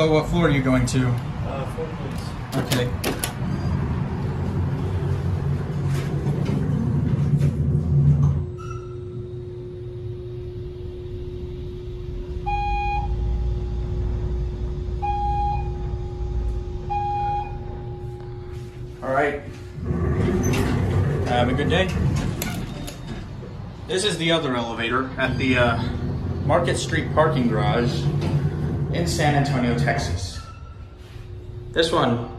Hello, what floor are you going to? 4 please. Okay. All right. Have a good day. This is the other elevator at the Market Street parking garage in San Antonio, Texas. This one.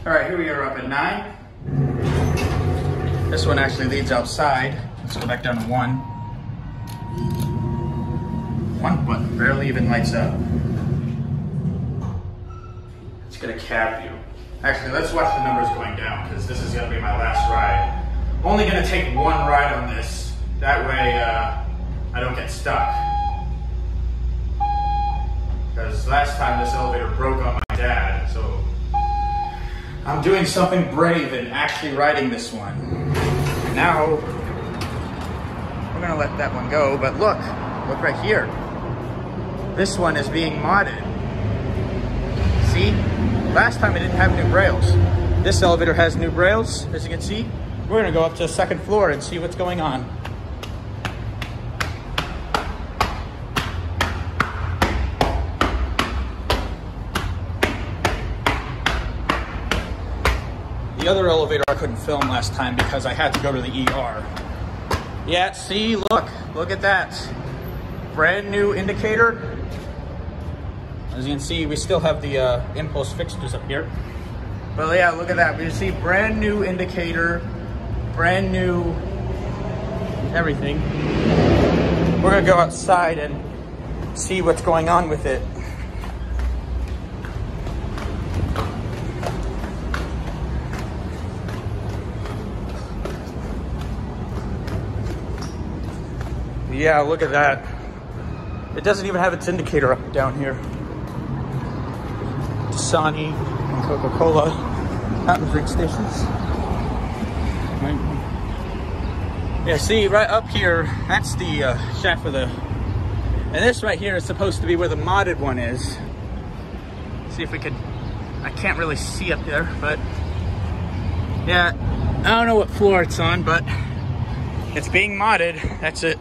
All right, here we are up at 9. This one actually leads outside. Let's go back down to 1. One button barely even lights up. Let's get a cab view. Actually, let's watch the numbers going down because this is gonna be my last ride. Only gonna take one ride on this. That way I don't get stuck. Because last time this elevator broke on my dad, so I'm doing something brave and actually riding this one. Now, we're gonna let that one go, but look right here. This one is being modded. See? Last time it didn't have new brails. This elevator has new brails, as you can see. We're gonna go up to the 2nd floor and see what's going on. The other elevator I couldn't film last time because I had to go to the ER. Yeah, see, look at that. Brand new indicator. As you can see, we still have the impulse fixtures up here. But yeah, look at that. We see brand new indicator, brand new everything. We're gonna go outside and see what's going on with it. Yeah, look at that. It doesn't even have its indicator up down here. Dasani and Coca-Cola fountain drink stations. Right. Yeah, see, right up here, that's the shaft for the... And this right here is supposed to be where the modded one is. See if we could... I can't really see up there, but... Yeah, I don't know what floor it's on, but it's being modded. That's it.